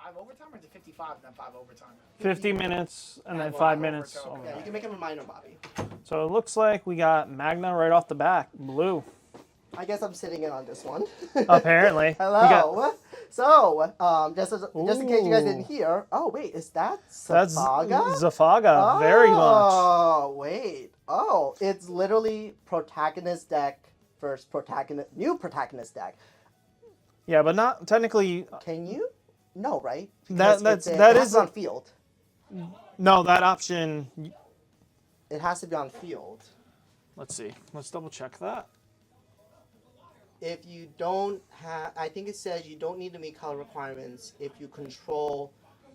5 overtime or is it 55 and then 5 overtime? 50 minutes and then 5 minutes. Overtime. Yeah, you can make a reminder, Bobby. So it looks like we got Magna right off the back, blue. I guess I'm sitting in on this one. Apparently. Hello. So, just in case you guys didn't hear. Oh wait, is that Zephaga? That's Zephaga, very much. Oh wait. Oh, it's literally protagonist deck versus new protagonist deck. Yeah, but not technically. Can you? No, right? That is on field. No, that option. It has to be on field. Let's see. Let's double check that. If you don't have, I think it says you don't need to meet color requirements if you control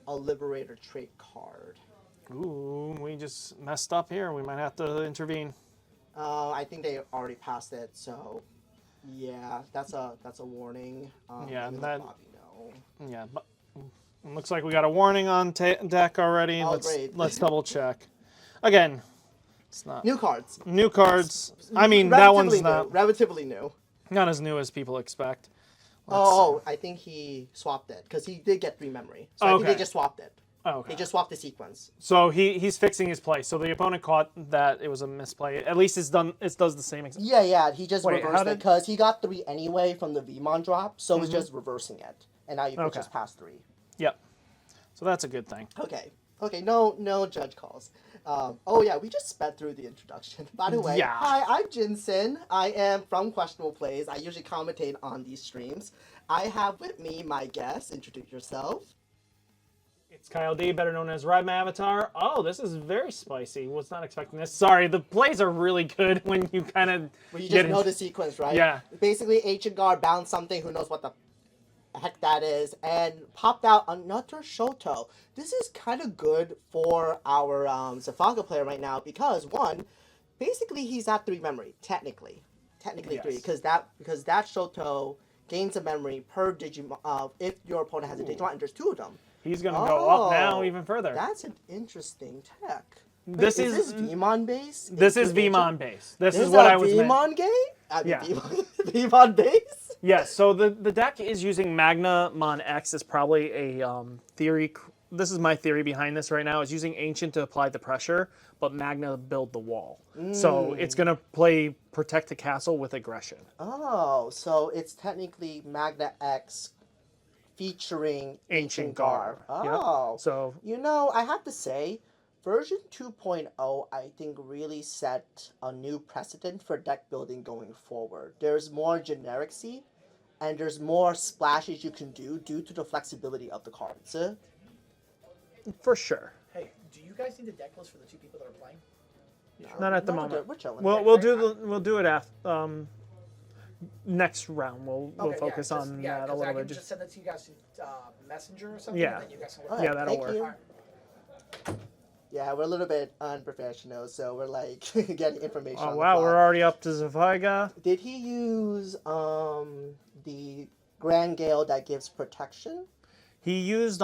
a Liberator trait card. Ooh, we just messed up here. We might have to intervene. I think they already passed it, so yeah, that's a warning. Yeah, you that. let Bobby know. Yeah, but it looks like we got a warning on deck already. Oh, great. Let's double check. Again, it's not New cards. new cards. I mean, that one's Relatively not new. Relatively new. not as new as people expect. I think he swapped it because he did get 3 memory. So I think Okay. they just swapped it. Oh, okay. They just swapped the sequence. So he's fixing his play. So the opponent caught that it was a misplay. At least it's done. It does the same exact. Yeah. He just Wait, how reversed it did- because he got 3 anyway from the Vmon drop, so it's just reversing it, and now you can Okay. just pass 3. Yep. So that's a good thing. Okay. No judge calls. Oh yeah, we just sped through the introduction. By the way, Yeah. Hi, I'm Jinsen. I am from Questionable Plays. I usually commentate on these streams. I have with me my guest. Introduce yourself. It's Kyle D, better known as Ride My Avatar. Oh, this is very spicy. Was not expecting this. Sorry, the plays are really good when you kind of Well, you just know the sequence, right? Yeah. Basically, Ancient Guard bound something. Who knows what the heck that is, and popped out another Shoto. This is kind of good for our Zephaga player right now because one, basically he's at 3 memory technically Yes. 3 because that Shoto gains a memory per Digimon if your opponent has a Digimon and there's 2 of them. He's gonna go up now Oh, even further. That's an interesting tech. Wait, This is is- this Vmon base? This is Ancient- Vmon base. This There's is what a I was meant. Vmon game? Yeah. Vmon base? Yes. So the deck is using Magnamon X is probably a theory. This is my theory behind this right now. Is using Ancient to apply the pressure, but Magna build the wall. So it's gonna play protect the castle with aggression. Oh, so it's technically Magna X featuring Ancient Garb. Garb. Yep. Oh. So You know, I have to say, version 2.0, I think, really set a new precedent for deck building going forward. There's more genericy, and there's more splashes you can do due to the flexibility of the cards. for sure. Hey, do you guys need a deck list for the 2 people that are playing? Not at the No, moment. we're chilling. We'll do it after next round. We'll focus on that a little I bit. can just send it to you guys through Messenger or something. Yeah. And then you guys can All Yeah, right, that'll thank work. you. Alright. Yeah, we're a little bit unprofessional, so we're like getting information. Oh on the wow, fly. we're already up to Zephaga. Did he use the Grand Gale that gives protection? He used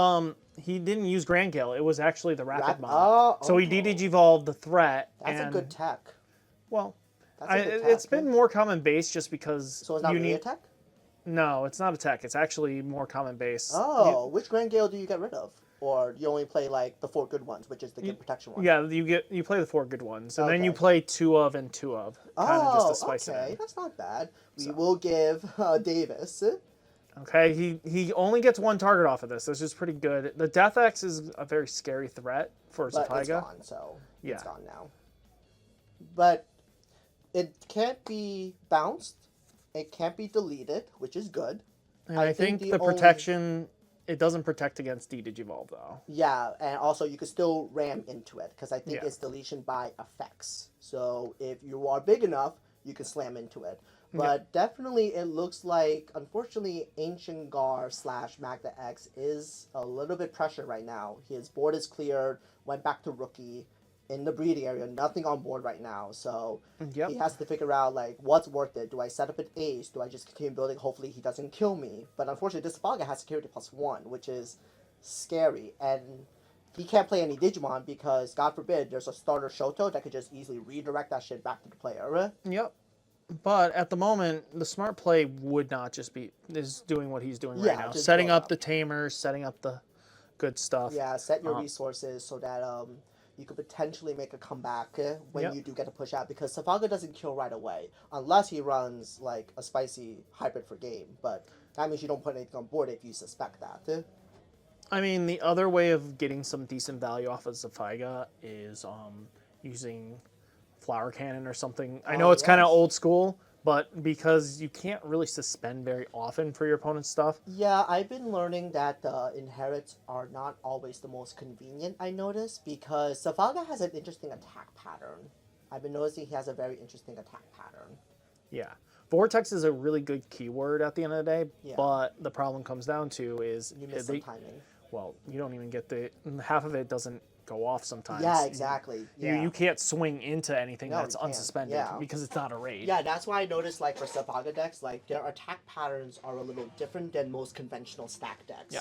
he didn't use Grand Gale. It was actually the Rapid Bomb. Oh, So he okay. evolved the threat. That's and, a good tech. Well, That's a good it's tech. been more common base just because So it's not you really need. a tech? No, it's not a tech. It's actually more common base. Oh, which Grand Gale do you get rid of? Or you only play like the 4 good ones, which is the good protection one? Yeah, you play the 4 good ones, and then you Okay. play 2 of and 2 of, kind of just to spice okay, it in. that's not bad. We will give Davis. Okay, he only gets 1 target off of this, which is pretty good. The Death X is a very scary threat for But it's Zephaga. gone, so Yeah. it's gone now. But it can't be bounced. It can't be deleted, which is good. And I think the only- protection, it doesn't protect against D-Digivolve though. Yeah, and also you can still ram into it because I think Yeah. it's deletion by effects. So if you are big enough, you can slam into it. But definitely it looks like, unfortunately, Ancient Gar / Magna X is a little bit pressure right now. His board is cleared, went back to rookie in the breeding area, nothing on board right now. So Yep. he has to figure out like what's worth it. Do I set up an ace? Do I just continue building? Hopefully he doesn't kill me. But unfortunately, this Saga has security +1, which is scary. And he can't play any Digimon because, God forbid, there's a starter Shoto that could just easily redirect that shit back to the player. Yep. But at the moment, the smart play would not just be is doing what he's doing Yeah, right now, just setting blow up up. the tamers, setting up the good stuff. Yeah, set your resources so that you could potentially make a comeback when Yep. you do get a push out, because Zephaga doesn't kill right away unless he runs like a spicy hybrid for game. But that means you don't put anything on board if you suspect that. I mean, the other way of getting some decent value off of Zephaga is using Flower Cannon or something. I know it's kind of yes. old school, but because you can't really suspend very often for your opponent's stuff. Yeah, I've been learning that the inherits are not always the most convenient, I noticed, because Zephaga has an interesting attack pattern. I've been noticing he has a very interesting attack pattern. Yeah. Vortex is a really good keyword at the end of the day, Yeah. but the problem comes down to is You miss some timing. well, you don't even get half of it doesn't go off sometimes. Yeah, exactly. Yeah. You can't swing into anything No, that's you can't. unsuspended Yeah. because it's not a raid. Yeah, that's why I noticed, like, for Zephaga decks, like, their attack patterns are a little different than most conventional stack decks. Yeah.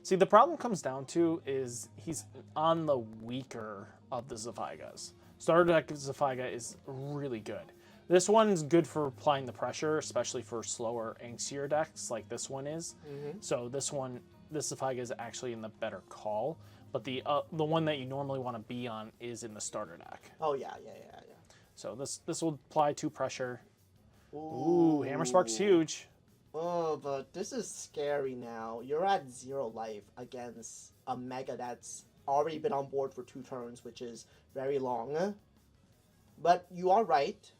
See, the problem comes down to is he's on the weaker of the Zephagas. Starter deck Zephaga is really good. This one's good for applying the pressure, especially for slower, angstier decks like this one is. So this Zephaga is actually in the better call, but the one that you normally want to be on is in the starter deck. Oh, yeah. So this will apply to pressure. Ooh, Hammer Spark's huge. Oh, but this is scary now. You're at 0 life against a Mega that's already been on board for 2 turns, which is very long. But you are right.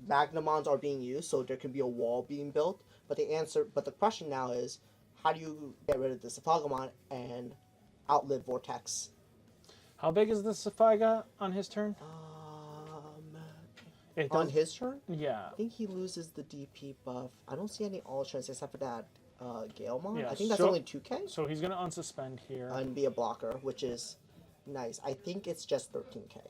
Magnamons are being used, so there can be a wall being built. But the question now is, how do you get rid of the Zephagamon and outlive Vortex? How big is the Zephaga on his turn? It On does, his turn? yeah. I think he loses the DP buff. I don't see any alternatives except for that Galemon. Yeah, I think that's so- only 2k So he's gonna unsuspend here. and be a blocker, which is nice. I think it's just 13k.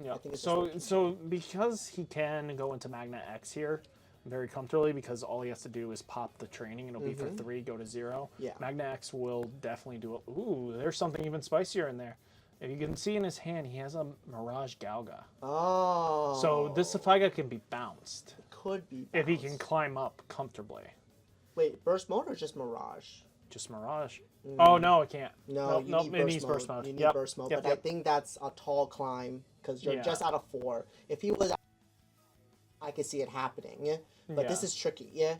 Yeah. I think it's So because he can go into Magna X here very comfortably, because all he has to do is pop the training, it'll be for 3, go to 0. Yeah. Magna X will definitely do it. Ooh, there's something even spicier in there. If you can see in his hand, he has a Mirage Galga. Oh. So this Zephaga can be bounced could be if he bounced. can climb up comfortably. Wait, burst mode or just Mirage? Just Mirage. Oh no, it can't. No, Nope, you need it burst needs mode. burst mode. You need Yep. burst mode, Yep, but yep. I think that's a tall climb because you're Yeah. just out of 4. If he was, I could see it happening. But this Yeah. is tricky. Yeah.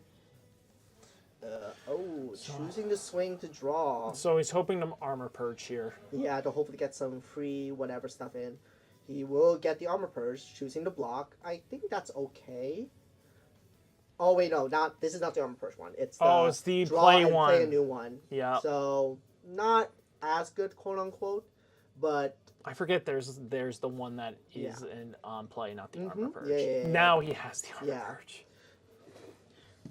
Choosing to swing to draw. So he's hoping to armor purge here. Yeah, to hopefully get some free whatever stuff in. He will get the armor purge, choosing to block. I think that's okay. Oh wait, no, this is not the armor purge one. It's the It's the draw play and one. play a new one. Yeah. So not as good, quote unquote, but I forget there's the one that is Yeah. in on play, not the armor purge. Yeah. Now he has the armor Yeah. purge.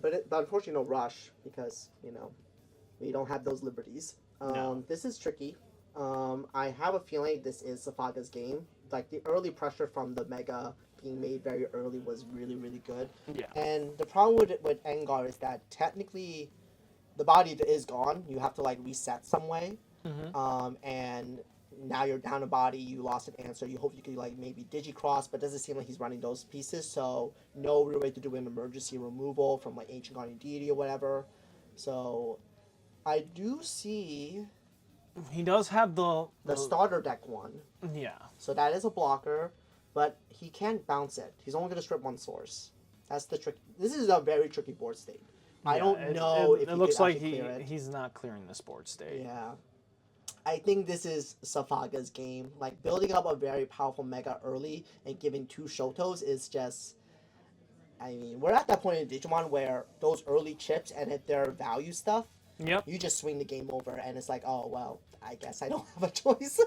but unfortunately no rush because we don't have those liberties. No. This is tricky. I have a feeling this is Zephaga's game. Like the early pressure from the Mega being made very early was really, really good. Yeah. And the problem with Engar is that technically the body is gone. You have to like reset some way. And now you're down a body. You lost an answer. You hope you could like maybe digicross, but it doesn't seem like he's running those pieces. So no real way to do an emergency removal from like Ancient Guardian Deity or whatever. So I do see He does have the starter deck one. yeah. So that is a blocker, but he can't bounce it. He's only going to strip one source. That's the trick. This is a very tricky board state. I don't know if it looks like clear it. he's not clearing the sports state. Yeah. I think this is Zephaga's game. Like, building up a very powerful Mega early and giving 2 Shotos is just... I mean, we're at that point in Digimon where those early chips and if they're value stuff, Yep. you just swing the game over and it's like, oh, well, I guess I don't have a choice.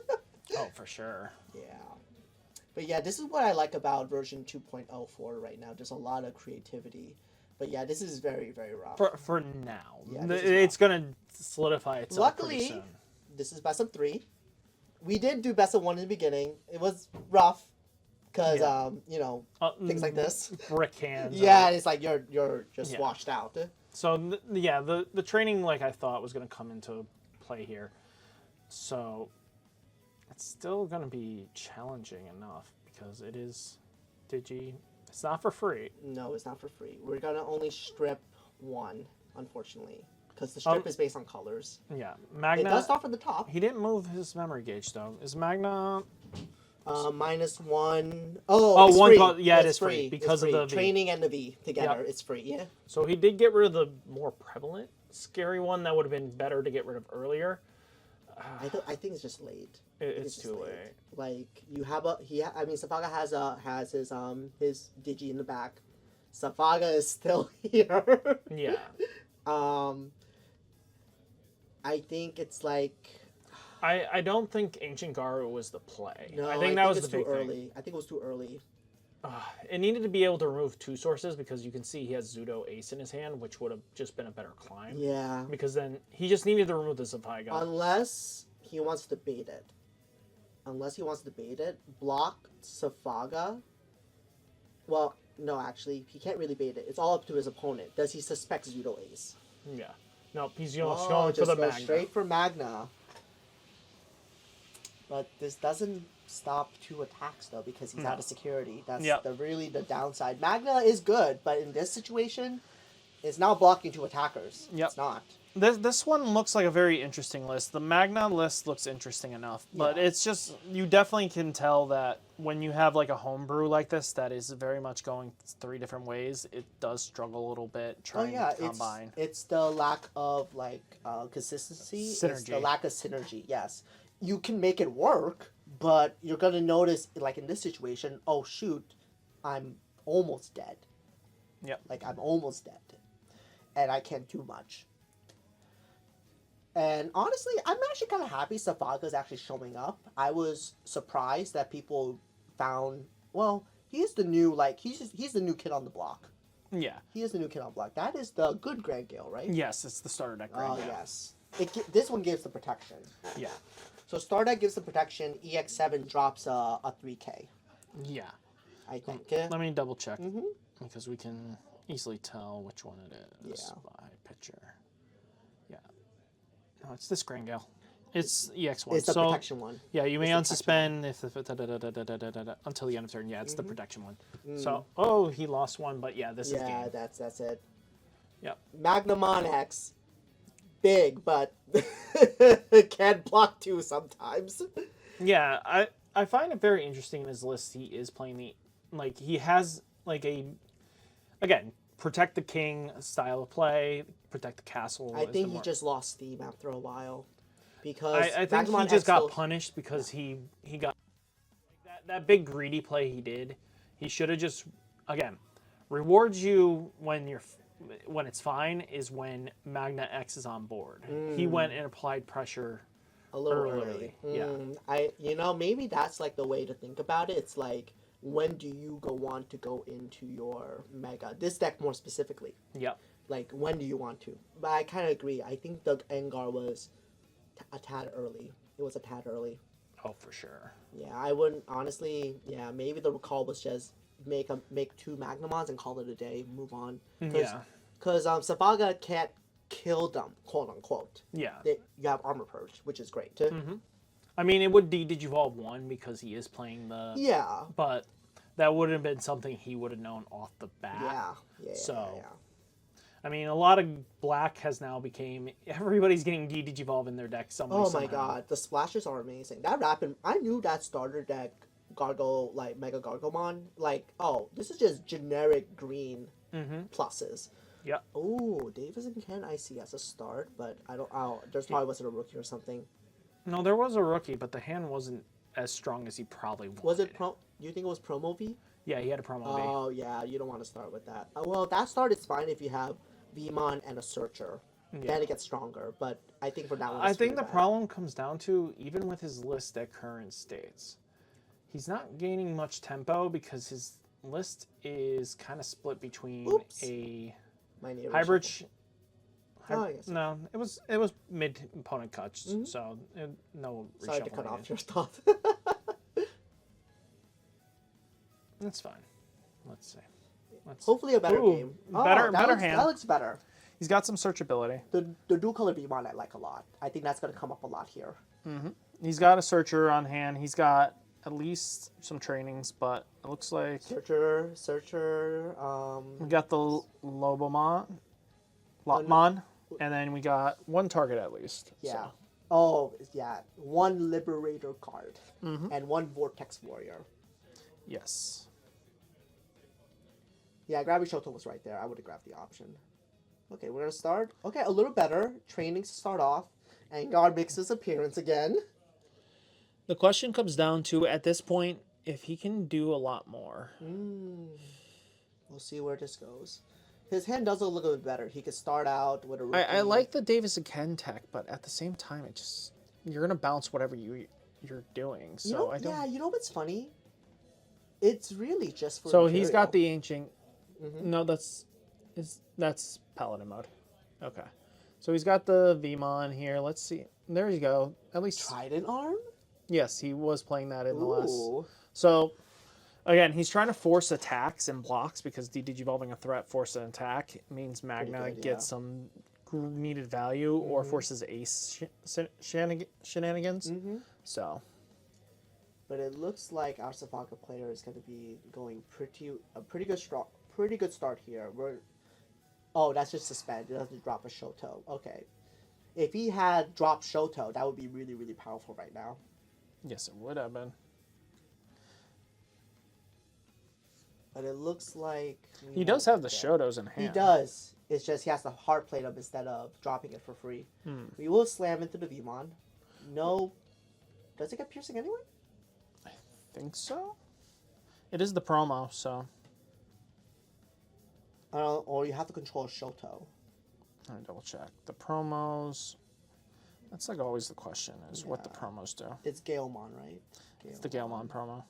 Oh, for sure. Yeah. But yeah, this is what I like about version 2.04 right now. There's a lot of creativity. But yeah, this is very, very rough. For now. Yeah, this is It's gonna solidify itself pretty Luckily, soon. this is best of 3. We did do best of 1 in the beginning. It was rough because, Yeah. things like this. Brick hands. Yeah, it's like you're just Yeah. washed out. So the training, like I thought, was going to come into play here. So it's still going to be challenging enough because it is Digi. It's not for free. No, it's not for free. We're going to only strip 1, unfortunately. because the strip is based on colors. Yeah, It Magna. does start from the top. He didn't move his memory gauge though. Is Magna? -1. Oh, It's one free. cost- yeah, it It's is free because of free. the V. Training and the V together. Yep. It's free. Yeah. So he did get rid of the more prevalent, scary one that would have been better to get rid of earlier. I think it's just late. It's just too late. Like you have I mean, Zephaga has his Digi in the back. Zephaga is still here. Yeah. I think it's like I don't think Ancient Garu was the play. no. I think that was it's the big too thing. early. I think it was too early. It needed to be able to remove two sources because you can see he has Zudo Ace in his hand, which would have just been a better climb. Yeah. Because then he just needed to remove the Zephaga. Unless he wants to bait it. Block Zephaga. Well, no, actually, he can't really bait it. It's all up to his opponent. Does he suspect Zudo Ace? Yeah. No, he's going for just the go Magna. straight for Magna. But this doesn't stop two attacks though because he's out of security. That's Yep. really the downside. Magna is good, but in this situation, it's now blocking two attackers. Yep. It's not. This one looks like a very interesting list. The Magna list looks interesting enough, but Yeah. it's just, you definitely can tell that when you have like a homebrew like this that is very much going three different ways, it does struggle a little bit trying to combine. It's the lack of like consistency. It's the Synergy. lack of synergy. Yes, you can make it work, but you're gonna notice, like in this situation, oh shoot, I'm almost dead. Yep. Like I'm almost dead, and I can't do much. And honestly, I'm actually kind of happy Zephaga's actually showing up. I was surprised that people found, well, he's the new he's the new kid on the block. Yeah. He is the new kid on the block. That is the good Grand Gale, right? Yes, it's the starter deck right Oh, now. yes. This one gives the protection. Yeah. So Star Deck gives the protection. EX7 drops a 3K, Yeah. I think. Let me double check Mhm. because we can easily tell which one it is Yeah. by picture. Yeah. No, it's this Grangale. It's EX1. It's the so, protection one. yeah, you may It's the unsuspend if until the end of turn. Yeah, it's the protection one. Mm. So, he lost one, but yeah, this is Yeah, game. that's it. Yep. Magnamon X. Big, but can block two sometimes. Yeah, I find it very interesting in his list. He is playing he has again, protect the king style of play, protect the castle. I think he just lost steam after a while. Because I think Magnamon he just X got still- punished because he got that big greedy play he did. He should have just rewards you when it's fine is when Magna X is on board. He went and applied pressure a little early. early. Yeah. Maybe that's like the way to think about it. It's like, when do you want to go into your Mega? This deck more specifically. Yep. Like, when do you want to? But I kind of agree. I think the Engar was a tad early. It was a tad early. Oh, for sure. Yeah, I wouldn't, honestly, maybe the call was just make two Magnamons and call it a day, move on. Yeah. Because Zephaga can't kill them, quote unquote. Yeah. You have Armor Purge, which is great. I mean, it would Digivolve 1 because he is playing the... Yeah. But that would have been something he would have known off the bat. Yeah. So, I mean, a lot of black has now became... Everybody's getting Digivolve in their deck somehow. Oh my god, the splashes are amazing. That rapid... I knew that starter deck, Mega Gargomon, this is just generic green pluses. Yep. Oh, Davis and Ken I see as a start, but I don't... Oh, there's probably wasn't a rookie or something. No, there was a rookie, but the hand wasn't as strong as he probably wanted. Was it you think it was promo V? Yeah, he had a promo V. Oh, yeah, you don't want to start with that. Well, that start is fine if you have Vmon and a Searcher. Yeah. Then it gets stronger, but I think for that one... I think the problem comes down to, even with his list at current states, he's not gaining much tempo because his list is kind of split between a hybrid... No, it was mid opponent cuts, so no reshuffling. Sorry to cut off your thought. That's fine. Let's see. Hopefully a better game. Better looks, hand. That looks better. He's got some searchability. The dual color Vmon I like a lot. I think that's going to come up a lot here. He's got a searcher on hand. He's got at least some trainings, but it looks like Searcher. we got the Lobomon. Lopmon. And then we got one target at least. Yeah. So. Oh, yeah. One Liberator card. Mm-hmm. And one Vortex Warrior. Yes. Yeah, grabbing Shoto was right there. I would have grabbed the option. Okay, we're going to start. Okay, a little better. Training to start off. Angar makes his appearance again. The question comes down to, at this point, if he can do a lot more. We'll see where this goes. His hand does look a bit better. He could start out with a rookie. I like the Davis again tech, but at the same time, it just you're gonna bounce whatever you're doing. So you know, I don't. Yeah, you know what's funny? It's really just for. So Imperial. he's got the ancient. Mm-hmm. No, that's Paladin mode. Okay, so he's got the Vmon here. Let's see. There you go. At least Trident arm. yes, he was playing that in the last. Ooh. So again, he's trying to force attacks and blocks because digivolving a threat, force an attack means Magna good, gets some needed value or forces ace shenanigans. So, But it looks like our Zephaga player is going to be going a pretty good start here. Oh, that's just suspend. It doesn't drop a Shoto. Okay. If he had dropped Shoto, that would be really, really powerful right now. yes, it would have been. But it looks like... He does have the Shotos in hand. He does. It's just he has to hard play them instead of dropping it for free. We will slam into the Vmon. No. Does it get piercing anyway? I think so. It is the promo, so. Or you have to control Shoto. Let me double check. The promos. That's like always the question is what the promos do. It's Galemon, right? It's the Galemon promo.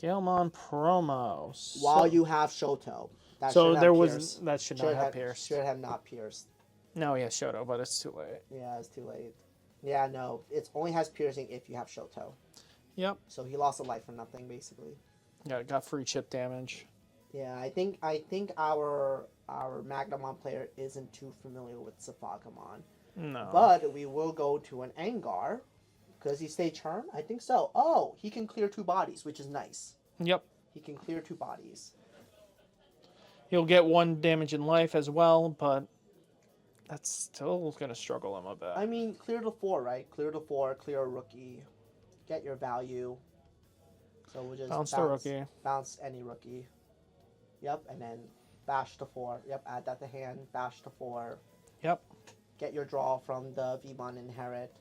Galemon promo. While you have Shoto. That So should there have was pierced. that should not have pierced. Should have not pierced. No, he has Shoto, but it's too late. Yeah, it's too late. Yeah, no. It only has piercing if you have Shoto. Yep. So he lost a life for nothing, basically. Yeah, got free chip damage. Yeah, I think our Magnamon player isn't too familiar with Zephagamon. No. But we will go to an Angar. Because he stayed charm? I think so. Oh, he can clear 2 bodies, which is nice. Yep. He can clear 2 bodies. He'll get 1 damage in life as well, but that's still going to struggle him a bit. I mean, clear to 4, right? Clear to 4, clear a rookie. Get your value. So we'll just Bounce the rookie. Bounce any rookie. Yep, and then bash to 4. Yep, add that to hand. Bash to 4. Yep. Get your draw from the Vmon Inherit.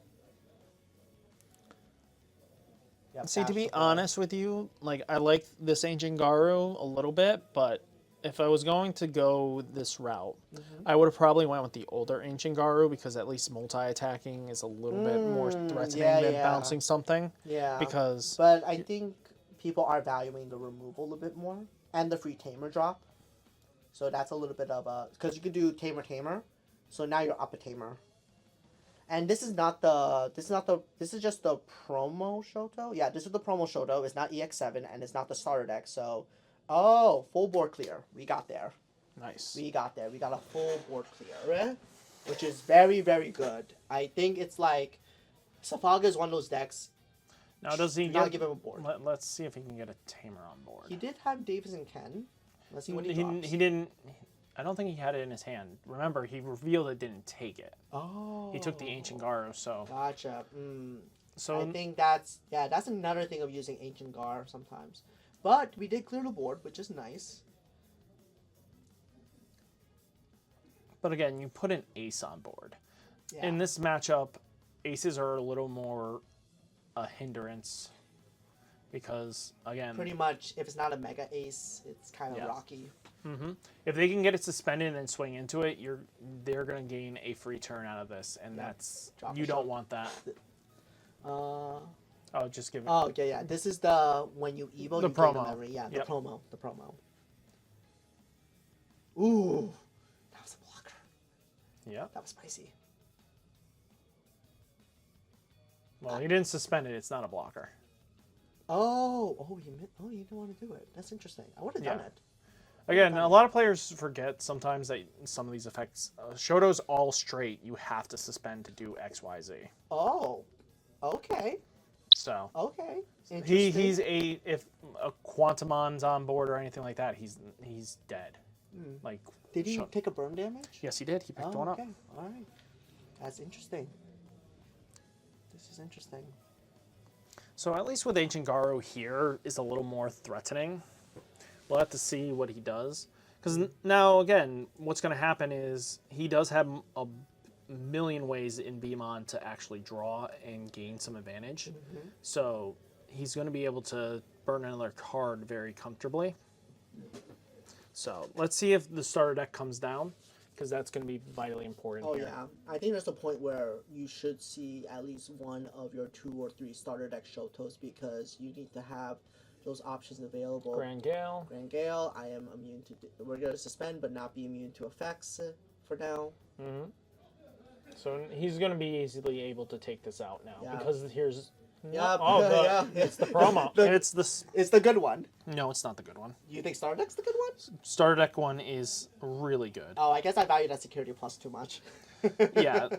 Yep, See, to bash be 4. honest with you, like I like this Ancient Garu a little bit, but if I was going to go this route, I would have probably went with the older Ancient Garu because at least multi-attacking is a little bit more threatening than bouncing something. Yeah. Because But I think people are valuing the removal a bit more and the free Tamer drop. So that's a little bit of a... Because you can do Tamer. So now you're up a Tamer. And this is not the... This is just the promo Shoto. Yeah, this is the promo Shoto. It's not EX7 and it's not the starter deck. So, oh, full board clear. We got there. nice. We got there. We got a full board clear. Which is very, very good. I think it's like... Zephaga is one of those decks... Now, does he not give him a board? Let's see if he can get a Tamer on board. He did have Davis and Ken. Let's see what he he, drops. he didn't. I don't think he had it in his hand. Remember, he revealed it didn't take it. Oh. He took the Ancient Garu, so. Gotcha. So I think that's another thing of using Ancient Gar sometimes. But we did clear the board, which is nice. But again, you put an ace on board. Yeah. In this matchup, aces are a little more a hindrance because again, Pretty much, if it's not a Mega Ace, it's kind of Yeah. rocky. if they can get it suspended and then swing into it, they're gonna gain a free turn out of this, and that's Drop you a don't shot. want that. Oh, Just give it. yeah. This is the when you evo, The you gain a promo. memory. Yeah, Yep. the promo. Ooh, that was a blocker. Yeah. That was spicy. Well, he didn't suspend it. It's not a blocker. You didn't want to do it. That's interesting. I would have done Yeah. it. Again, a lot of players forget sometimes that some of these effects. Shoto's all straight. You have to suspend to do X, Y, Z. Oh, okay. So Okay. he's if a Quantumon's on board or anything like that, he's dead. Like, Did he take a burn damage? yes, he did. He picked Oh, one up. okay. All right. That's interesting. This is interesting. So at least with Ancient Garo here is a little more threatening. We'll have to see what he does. Because now, again, what's going to happen is he does have a million ways in Beamon to actually draw and gain some advantage. So he's going to be able to burn another card very comfortably. So let's see if the starter deck comes down, because that's going to be vitally important Oh here. yeah, I think there's a point where you should see at least one of your 2 or 3 starter deck Shotos, because you need to have those options available. Grand Gale. Grand Gale, I am immune to. We're gonna suspend, but not be immune to effects for now. So he's going to be easily able to take this out now, Yeah. because here's... Yeah, Oh, yeah. it's the promo. It's the... It's the good one. No, it's not the good one. You think starter deck's the good one? Starter deck one is really good. Oh, I guess I value that security plus too much. Yeah,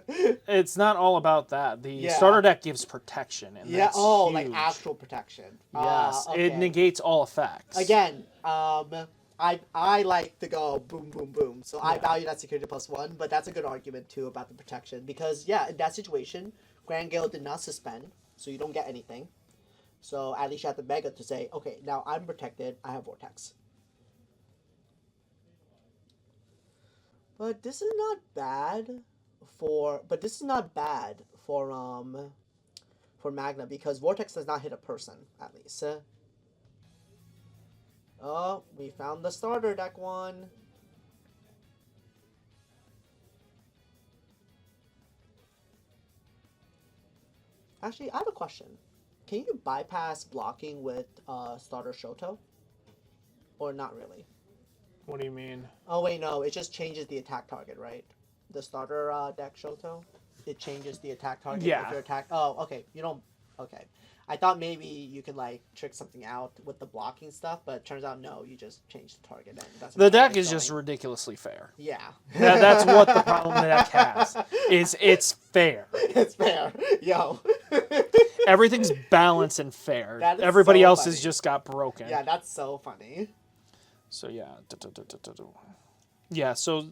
it's not all about that. The Yeah. starter deck gives protection, and Yeah. that's Oh, huge. like actual protection. Yes, Okay. it negates all effects. Again, I like to go boom, boom, boom. So I value that security plus 1, but that's a good argument too about the protection, because yeah, in that situation, Grand Gale did not suspend, so you don't get anything. So at least you have the Mega to say, okay, now I'm protected. I have Vortex. But this is not bad for. But this is not bad for Magna, because Vortex does not hit a person at least. Oh, we found the starter deck one. Actually, I have a question. Can you bypass blocking with starter Shoto? Or not really? What do you mean? Oh wait, no, it just changes the attack target, right? The starter deck Shoto? It changes the attack target Yeah. of your attack. Oh, okay. You don't. Okay. I thought maybe you could like trick something out with the blocking stuff, but it turns out no, you just change the target. And that's The deck is just ridiculously fair. Yeah. That's what the problem the deck has. Is it's fair. It's fair. Yo. Everything's balanced and fair. That is Everybody so else funny. has just got broken. Yeah, that's so funny. So yeah. Yeah, so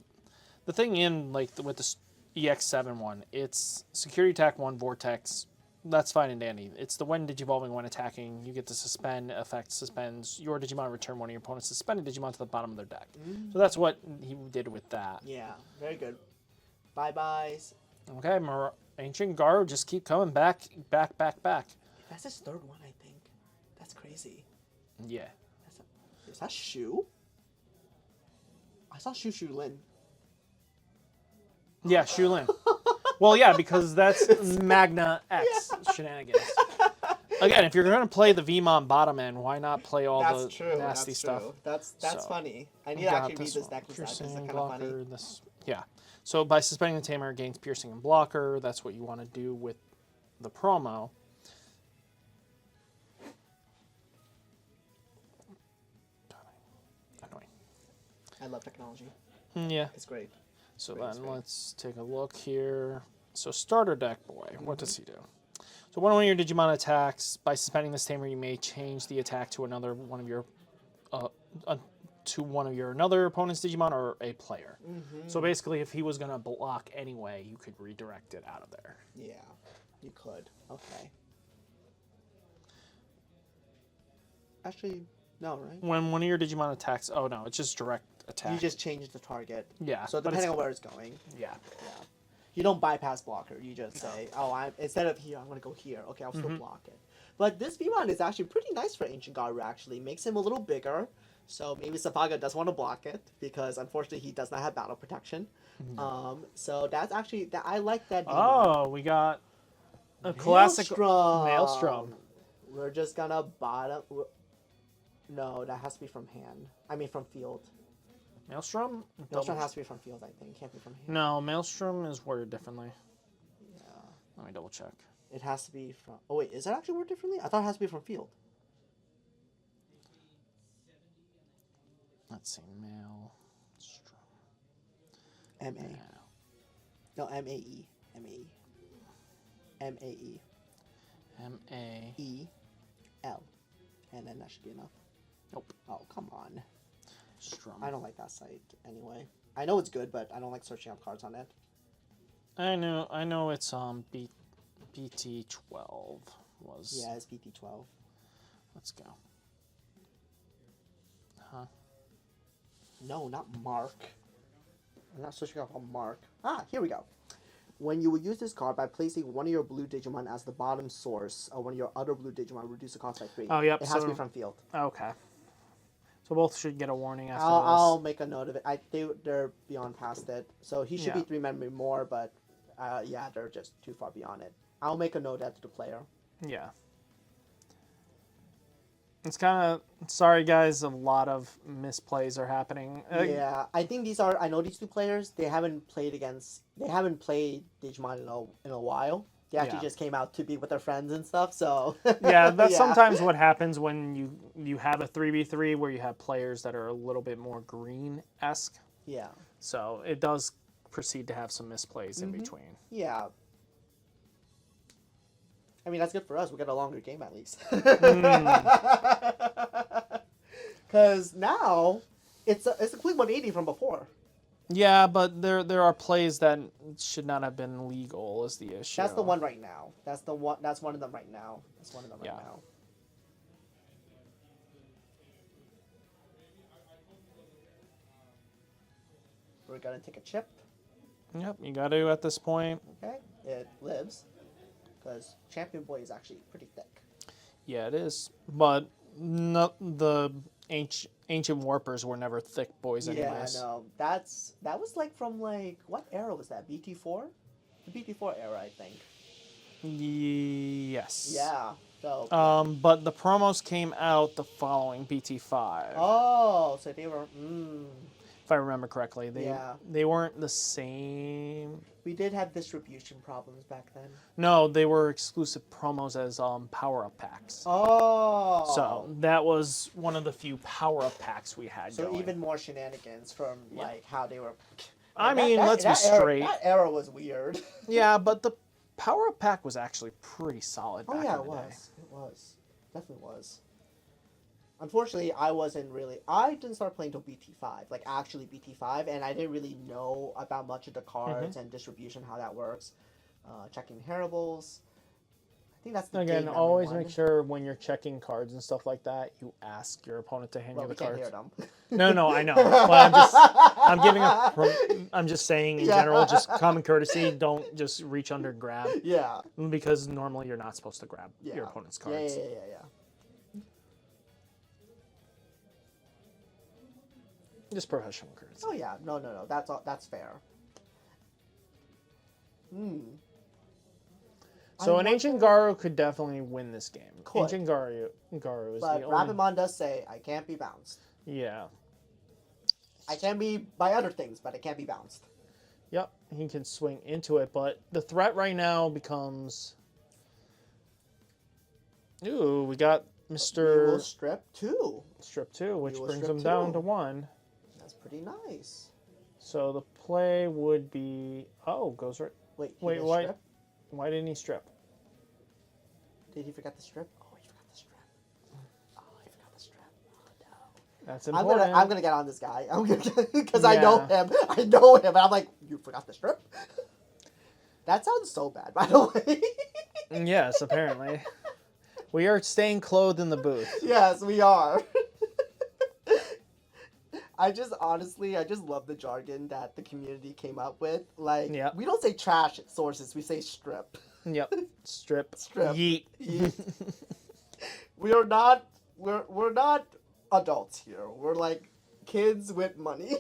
the thing in like with the EX7 one, it's security attack 1 Vortex. That's fine and dandy. It's the when Digivolving when attacking, you get to suspend, effect suspends your Digimon, return one of your opponent's suspended Digimon to the bottom of their deck. So that's what he did with that. Yeah, very good. Bye-byes. Okay, Ancient Garo, just keep coming back. That's his 3rd one, I think. That's crazy. Yeah. Is that Shu? I saw Shu Lin. Yeah, Shulin. Well, yeah, because that's Magna X shenanigans. Again, if you're going to play the Vmon bottom end, why not play all the nasty stuff? True. That's So, funny. I need we to got actually read this one. deck inside. This is Piercing, kind of blocker, funny. this. Yeah. So by suspending the Tamer, it gains piercing and blocker. That's what you want to do with the promo. Annoying. I love technology. Yeah. It's great. So Great, then great. let's take a look here. So starter deck boy, what does he do? So one of your Digimon attacks, by suspending this Tamer, you may change the attack to another one of your another opponent's Digimon or a player. So basically, if he was gonna block anyway, you could redirect it out of there. Yeah, you could. Okay. Actually, no, right? When one of your Digimon attacks, oh no, it's just direct attack. You just change the target. yeah. So but depending it's- on where it's going, yeah. you don't bypass blocker. You just say, oh, instead of here, I'm going to go here. Okay, I'll still block it. But this Vmon is actually pretty nice for Ancient Garu, actually. Makes him a little bigger. So maybe Zephaga does want to block it, because unfortunately he does not have battle protection. So that's actually, I like that Vmon. Oh, we got a classic Maelstrom. Maelstrom. We're just going to bottom... No, that has to be from hand. I mean from field. Maelstrom? Maelstrom has to be from field, I think. Can't be from hand. No, Maelstrom is worded differently. Yeah. Let me double check. It has to be from... Oh, wait. Is that actually worded differently? I thought it has to be from field. Let's see, Maelstrom. M-A. No, M-A-E. M-A-E. M-A-E. M-A. E-L. And then that should be enough. Nope. Oh, come on. Strum. I don't like that site anyway. I know it's good, but I don't like searching up cards on it. I know it's BT18 was. Yeah, it's BT12. Let's go. Huh? No, not Mark. I'm not searching up on Mark. Ah, here we go. When you will use this card by placing one of your blue Digimon as the bottom source of one of your other blue Digimon, reduce the cost by 3. Oh, yep. It has to be from field. Okay. So both should get a warning after I'll this. make a note of it. They're beyond past it. So he should be 3 memory more, but yeah, they're just too far beyond it. I'll make a note after the player. Yeah. It's kind of, sorry guys, a lot of misplays are happening. Yeah, I think I know these 2 players, they haven't played Digimon in a while. They actually just came out to be with their friends and stuff, so... Yeah, that's sometimes what happens when you have a 3v3 where you have players that are a little bit more green-esque. Yeah. So it does proceed to have some misplays in between. Yeah. I mean, that's good for us. We got a longer game at least. Because now, it's a complete 180 from before. Yeah, but there are plays that should not have been legal is the issue. That's the one right now. That's one of them right now. That's one of them right now. We're gonna take a chip. Yep, you got to at this point. Okay, it lives. Because Champion Boy is actually pretty thick. Yeah, it is. But the ancient warpers were never thick boys anyways. Yeah, no. That was from what era was that? BT4? The BT4 era, I think. Yes. Yeah. So. But the promos came out the following BT5. Oh, so they were. If I remember correctly, they weren't the same. We did have distribution problems back then. No, they were exclusive promos as power-up packs. Oh. So that was one of the few power-up packs we had. So even more shenanigans from how they were. I mean, let's be straight. That era was weird. Yeah, but the power-up pack was actually pretty solid back in the day. It was. Definitely was. Unfortunately, I didn't start playing till BT5, actually BT5, and I didn't really know about much of the cards and distribution, how that works. Checking inheritables. I think that's the Again, always make sure when you're checking cards and stuff like that, you ask your opponent to hand you the cards. Can't hear them. No, I know. But I'm just saying in general, just common courtesy, don't just reach under and grab. Yeah. Because normally you're not supposed to grab your opponent's cards. Yeah. Just professional courtesy. Oh yeah, no. That's fair. So an Ancient Garu could definitely win this game. Could. Ancient Garu is but the only... Rabbitmon does say, I can't be bounced. Yeah. I can be by other things, but it can't be bounced. Yep, he can swing into it, but the threat right now becomes... Ooh, we got Mr... We will strip 2. Strip 2, which brings him down to 1. That's pretty nice. So the play would be... Oh, goes right... Wait, why? Strip? Why didn't he strip? Did he forget the strip? Oh, he forgot the strip. Oh, he forgot the strip. Oh, no. That's important. I'm gonna get on this guy. Because I know him. And I'm like, you forgot the strip? That sounds so bad, by the way. Yes, apparently. We are staying clothed in the booth. Yes, we are. I just love the jargon that the community came up with. We don't say trash sources, we say strip. Yep. Strip. Strip. Yeet. We're not adults here. We're kids with money.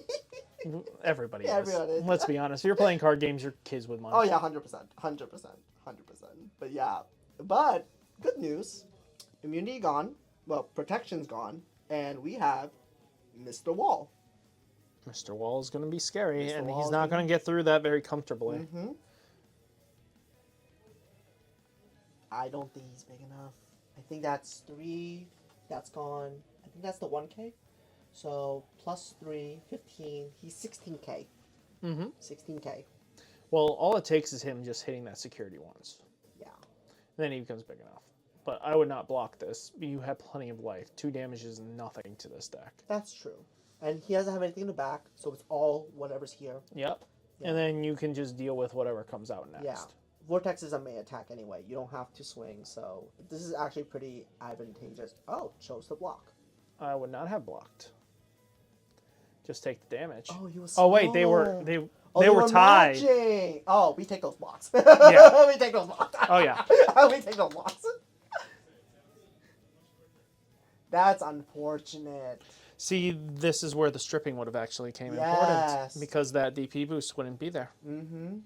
Everybody is. Everyone is. Let's be honest. If you're playing card games, you're kids with money. Oh yeah, 100%. But yeah. But good news. Immunity gone. Well, protection's gone. And we have Mr. Wall. Mr. Wall is going to be scary, and Wall he's not going to get through that very comfortably. Mm-hmm. I don't think he's big enough. I think that's 3. That's gone. I think that's the 1K. So, plus 3, 15. He's 16K. Mm-hmm. 16K. Well, all it takes is him just hitting that security once. Yeah. Then he becomes big enough. But I would not block this. You have plenty of life. 2 damage is nothing to this deck. That's true. And he doesn't have anything in the back, so it's all whatever's here. Yep. Yeah. And then you can just deal with whatever comes out next. Yeah. Vortex is a main attack anyway. You don't have to swing, so this is actually pretty advantageous. Oh, chose to block. I would not have blocked. Just take the damage. Oh, you was. Oh wait, they were tied. Matching. Oh, we take those blocks. Yeah. We take those blocks. Oh yeah. We take those blocks. That's unfortunate. See, this is where the stripping would have actually came Yes. important because that DP boost wouldn't be there. Mm-hmm.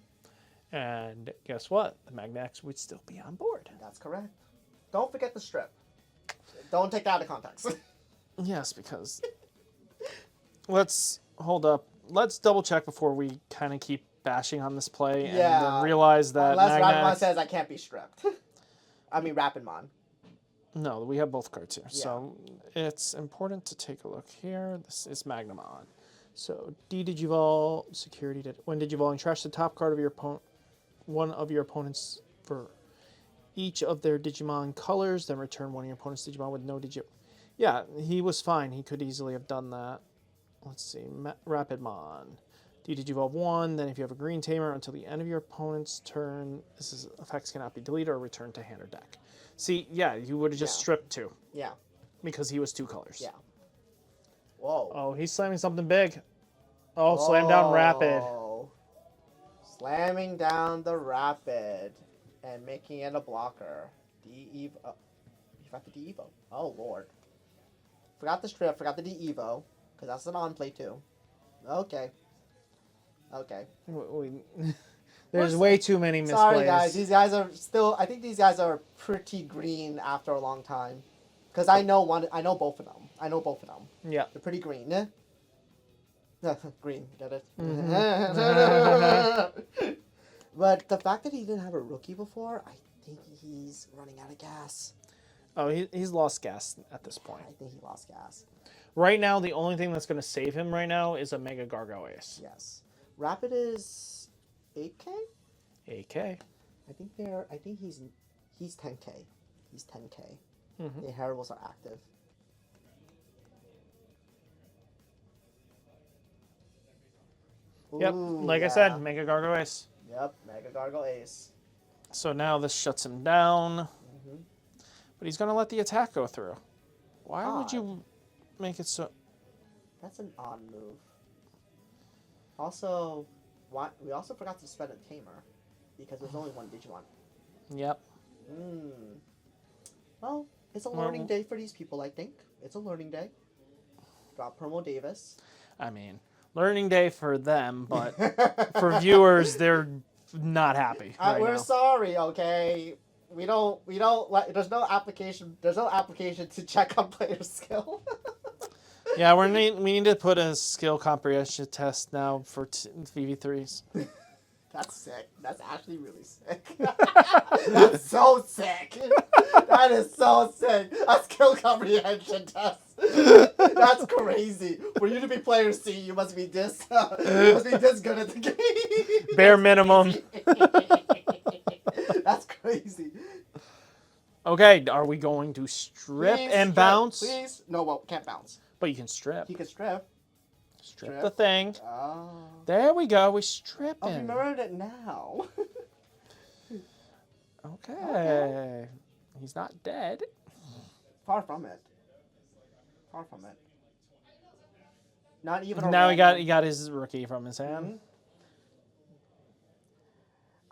And guess what? The Magnax would still be on board. That's correct. Don't forget the strip. Don't take that out of context. Yes, because let's hold up. Let's double check before we kind of keep bashing on this play and then realize that Unless Magnax... Rapidmon says I can't be stripped. I mean Rapidmon. No, we have both cards here. Yeah. So it's important to take a look here. This is Magnamon. So Digivolve, security did. When Digivolving, trash the top card of your opponent, one of your opponents for each of their Digimon colors, then return one of your opponent's Digimon with no Digimon. Yeah, he was fine. He could easily have done that. Let's see. Rapidmon. Digivolve 1, then if you have a green tamer until the end of your opponent's turn, effects cannot be deleted or returned to hand or deck. See, yeah, you would have just stripped 2. Yeah. Because he was 2 colors. Yeah. Whoa. Oh, he's slamming something big. Oh, slam down Rapid. Slamming down the Rapid and making it a blocker. D-Evo. Oh, you forgot the D-Evo. Oh, Lord. Forgot the strip, forgot the D-Evo. Because that's an on-play, too. Okay. Okay. There's way too many misplays. Sorry, guys. These guys are still... I think these guys are pretty green after a long time. Because I know both of them. I know both of them. Yeah. They're pretty green. Green, get it? Mm-hmm. But the fact that he didn't have a rookie before, I think he's running out of gas. Oh, he's lost gas at this point. I think he lost gas. Right now, the only thing that's going to save him right now is a Mega Gargo Ace. Yes. Rapid is 8K? 8K. I think he's 10K. He's 10K. Mm-hmm. The inheritables are active. Yep, Ooh, like I said, Mega Gargo Ace. Yep, Mega Gargo Ace. So now this shuts him down. Mm-hmm. But he's going to let the attack go through. Why Odd. would you make it so... That's an odd move. Also, we also forgot to spend a tamer. Because there's only one Digimon. Yep. Well, it's a learning day for these people, I think. It's a learning day. Drop Promo Davis. I mean, learning day for them, but for viewers, they're not happy right We're now. sorry, okay? We don't there's no application to check on player skill. Yeah, we need to put a skill comprehension test now for VV3s. That's sick. That's actually really sick. That's so sick. That is so sick. A skill comprehension test. That's crazy. For you to be player C, you must be this good at the game. Bare minimum. That's crazy. Okay, are we going to strip and bounce? Please. No, well, can't bounce. But you can strip. He can strip. Strip the thing. Oh. There we go. We strip Oh, him. we learned it now. Okay. He's not dead. Far from it. Far from it. Not even. Now he got his rookie from his hand. Mm-hmm.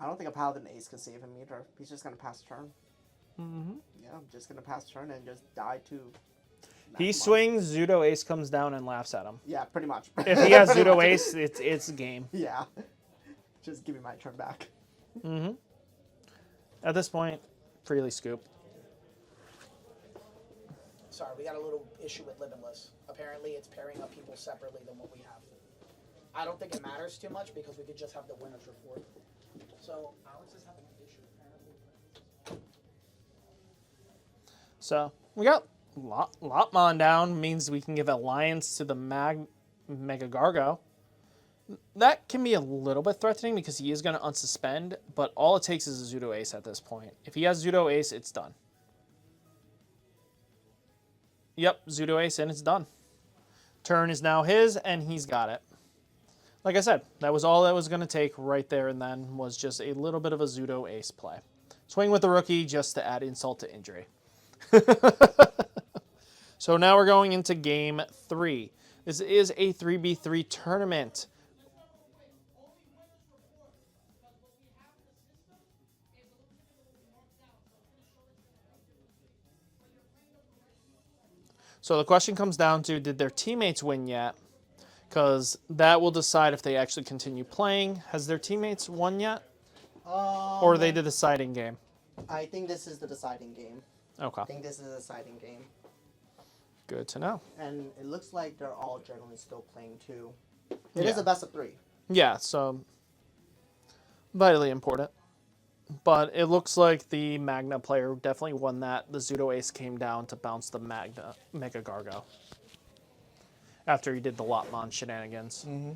I don't think a Paladin Ace can save him either. He's just gonna pass turn. Mm-hmm. Yeah, I'm just gonna pass turn and just die to. He swings, Zudo Ace comes down and laughs at him. Yeah, pretty much. If he has Zudo Ace, it's game. Yeah. Just give me my turn back. Mm-hmm. At this point, freely scoop. Sorry, we got a little issue with Limitless. Apparently, it's pairing up people separately than what we have. I don't think it matters too much because we could just have the winners report. So, Alex is having an issue apparently. So, we got Lopmon down, means we can give Alliance to the Mega Gargo. That can be a little bit threatening because he is going to unsuspend, but all it takes is a Zudo Ace at this point. If he has Zudo Ace, it's done. Yep, Zudo Ace, and it's done. Turn is now his, and he's got it. Like I said, that was all that was going to take right there and then was just a little bit of a Zudo ace play. Swing with the rookie just to add insult to injury. So now we're going into game 3. This is a 3v3 tournament. So the question comes down to, did their teammates win yet? Because that will decide if they actually continue playing. Has their teammates won yet? Or are they the deciding game? I think this is the deciding game. Okay. I think this is the deciding game. Good to know. And it looks like they're all generally still playing too. It is a best of 3. Yeah, so vitally important. But it looks like the Magna player definitely won that. The Zudo Ace came down to bounce the Magna Mega Gargo after he did the Lotmon shenanigans. Mm-hmm.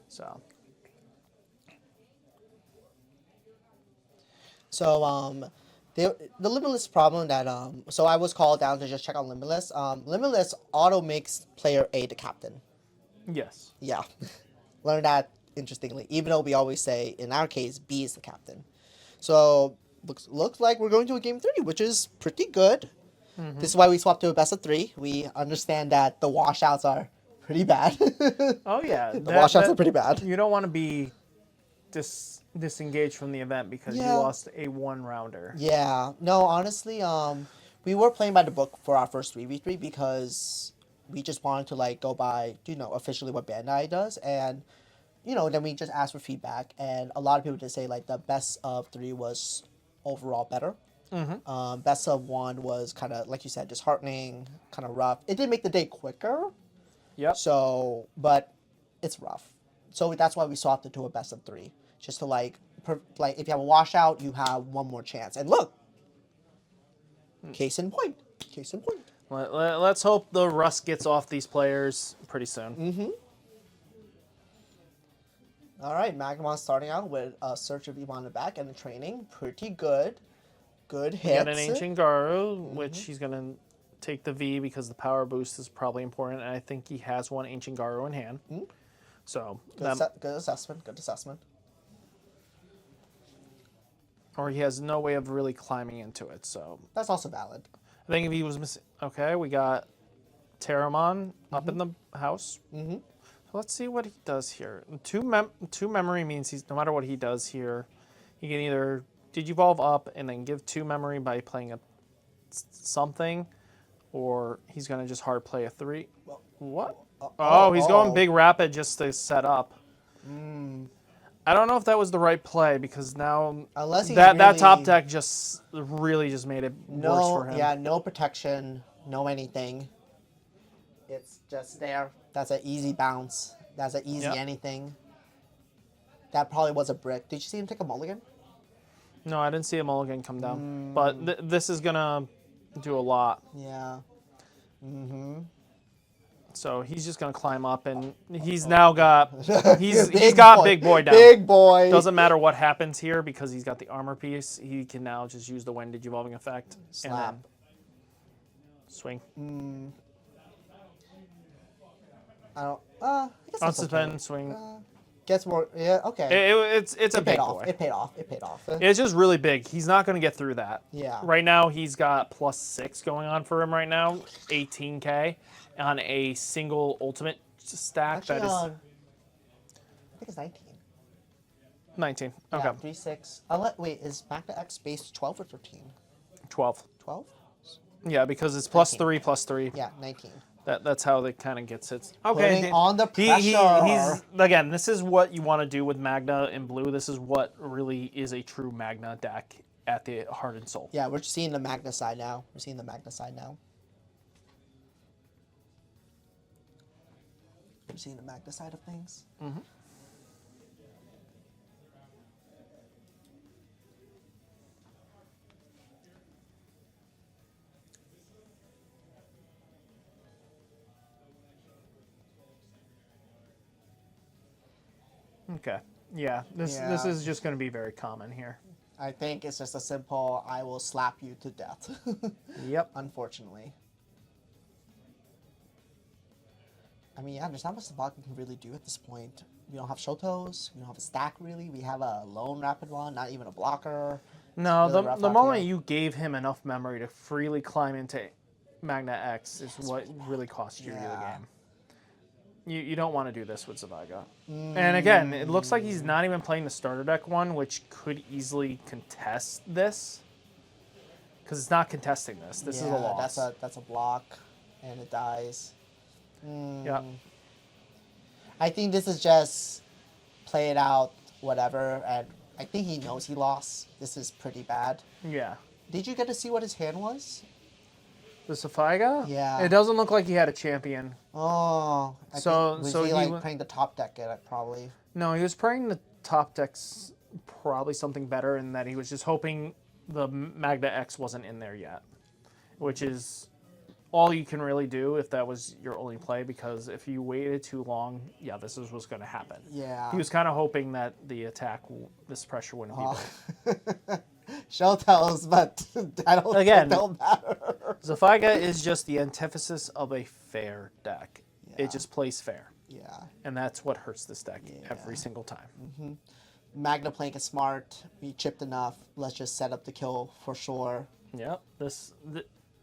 So, the Limitless problem that, so I was called down to just check on Limitless. Limitless auto makes player A the captain. Yes. Yeah. Learned that interestingly, even though we always say, in our case, B is the captain. So, looks like we're going to a game 3, which is pretty good. Mm-hmm. This is why we swapped to a best of 3. We understand that the washouts are pretty bad. Oh, yeah. The washouts are pretty bad. You don't want to be disengaged from the event because you lost a 1-rounder. Yeah. No, honestly, we were playing by the book for our first 3v3 because we just wanted to, like, go by, officially what Bandai does. And, then we just asked for feedback. And a lot of people did say, like, the best of 3 was overall better. Mm-hmm. Best of 1 was kind of, like you said, disheartening, kind of rough. It did make the day quicker. Yep. So, but it's rough. So that's why we swapped it to a best of 3. Just to, like, if you have a washout, you have one more chance. And look, case in point. Case in point. Let's hope the rust gets off these players pretty soon. Mm-hmm. All right, Magnamon starting out with a Search of Evil on the back and a training. Pretty good. Good hits. We got an Ancient Garu, which he's going to take the V because the power boost is probably important. And I think he has one Ancient Garu in hand. Mm-hmm. So good assessment. Good assessment. Or he has no way of really climbing into it. So that's also valid. I think if he was missing, okay, we got Terramon up in the house. Mm-hmm. So let's see what he does here. Two memory means no matter what he does here, he can either Digivolve up and then give 2 memory by playing something, or he's gonna just hard play a 3. Well, what? He's going Big Rapid just to set up. I don't know if that was the right play because now that top deck just really just made it worse for him. Yeah, no protection, no anything. It's just there. That's an easy bounce. That's an easy anything. That probably was a brick. Did you see him take a mulligan? No, I didn't see a mulligan come down. But this is gonna do a lot. Yeah. Mm-hmm. So he's just gonna climb up, and he's now got he's got Big Boy down. Big Boy. Doesn't matter what happens here because he's got the armor piece. He can now just use the Wind Digivolving effect. Slap. And then swing. I don't. I guess that's Unsuspend, okay. swing. Gets more. Yeah. Okay. It's a big boy. It paid off. It's just really big. He's not going to get through that. Yeah. Right now, he's got +6 going on for him right now, 18K on a single ultimate stack. Actually, that is. I think it's 19. 19. Okay. Yeah, 3, 6. Wait, is Magna X base 12 or 13? 12. 12? Yeah, because it's +3, +3. Yeah, 19. That's how it kind of gets it. Okay. Putting on the pressure. He's again. This is what you want to do with Magna in blue. This is what really is a true Magna deck at the Heart and Soul. Yeah, we're seeing the Magna side now. We're seeing the Magna side of things. Mm-hmm. Okay. Yeah. This is just going to be very common here. I think it's just a simple, I will slap you to death. Yep. Unfortunately. I mean, yeah, there's not much Sabaga can really do at this point. We don't have Shotos. We don't have a stack, really. We have a lone Rapid one, not even a blocker. No, Really rough the out moment here. you gave him enough memory to freely climb into Magna X is what really cost you the Yeah. game. You don't want to do this with Zephaga. And again, it looks like he's not even playing the starter deck one, which could easily contest this. Because it's not contesting this. This is a loss. That's a block, and it dies. Yep. I think this is just play it out, whatever, and I think he knows he lost. This is pretty bad. Yeah. Did you get to see what his hand was? The Zephaga? Yeah. It doesn't look like he had a champion. Oh, was he like playing the top deck at it, probably? No, he was playing the top decks, probably something better, in that he was just hoping the Magna X wasn't in there yet, which is all you can really do if that was your only play, because if you waited too long, yeah, this is what's going to happen. Yeah. He was kind of hoping that the attack, this pressure wouldn't be there. Show tells, but I don't think they'll matter. Zephaga is just the antithesis of a fair deck. Yeah. It just plays fair. Yeah. And that's what hurts this deck every single time. Magna playing it smart. We chipped enough. Let's just set up the kill for sure. Yep.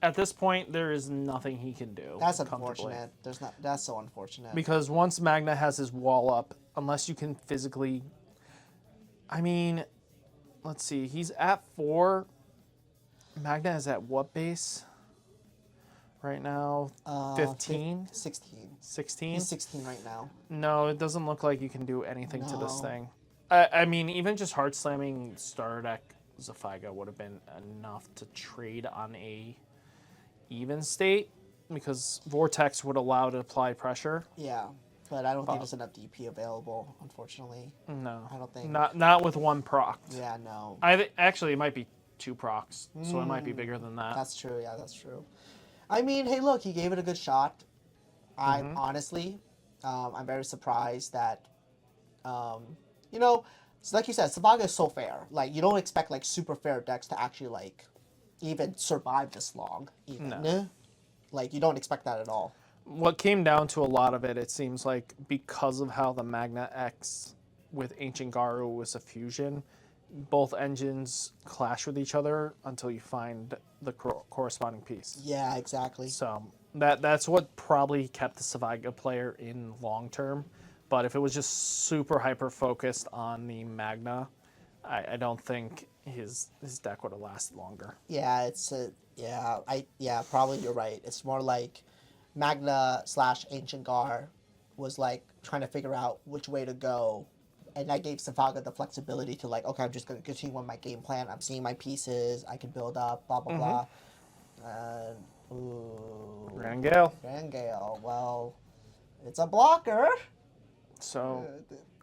At this point, there is nothing he can do. That's unfortunate. That's so unfortunate. Because once Magna has his wall up, unless you can physically... I mean, let's see. He's at 4. Magna is at what base right now? 15? 16. 16? He's 16 right now. No, it doesn't look like you can do anything to this thing. I mean, even just hard slamming starter deck Zephaga would have been enough to trade on a even state, because Vortex would allow to apply pressure. Yeah, but I don't think there's enough DP available, unfortunately. No, I don't think. Not with one proc. Yeah, no. Actually, it might be 2 procs, so it might be bigger than that. That's true. Yeah, that's true. I mean, hey, look, he gave it a good shot. I'm honestly, I'm very surprised that, you know, so like you said, Sabaga is so fair. Like, you don't expect like super fair decks to actually like even survive this long. Even. No. Like, you don't expect that at all. What came down to a lot of it, it seems like, because of how the Magna X with Ancient Garu was a fusion, both engines clash with each other until you find the corresponding piece. Yeah, exactly. So that's what probably kept the Zephaga player in long term. But if it was just super hyper focused on the Magna, I don't think his deck would have lasted longer. Yeah, probably you're right. It's more like Magna / Ancient Gar was like trying to figure out which way to go, and that gave Zephaga the flexibility to like, okay, I'm just gonna continue on my game plan. I'm seeing my pieces. I can build up. Blah blah blah. Rangale. Rangale. Well, it's a blocker. So,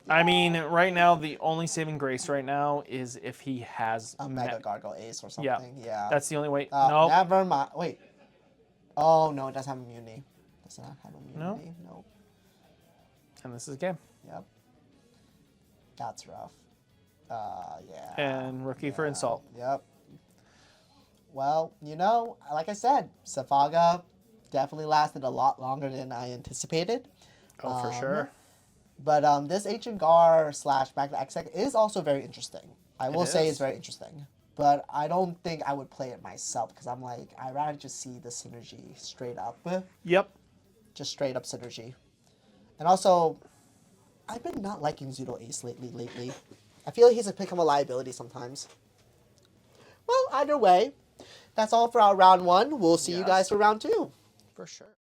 I mean, right now, the only saving grace right now is if he has a Mega Gargoyle Ace or something. Yeah. That's the only way. No. Never mind. Wait. Oh, no, it does have immunity. Does not have immunity. Nope. And this is game. Yep. That's rough. Yeah. And rookie for insult. Yep. Well, you know, like I said, Zephaga definitely lasted a lot longer than I anticipated. Oh, for sure. But this Ancient Gar / Magna X deck is also very interesting. I will say it's very interesting. But I don't think I would play it myself, because I'm like, I'd rather just see the synergy straight up. Yep. Just straight up synergy. And also, I've been not liking Pseudo Ace lately. I feel like he's become a liability sometimes. Well, either way, that's all for our round 1. We'll see you guys for round 2. For sure.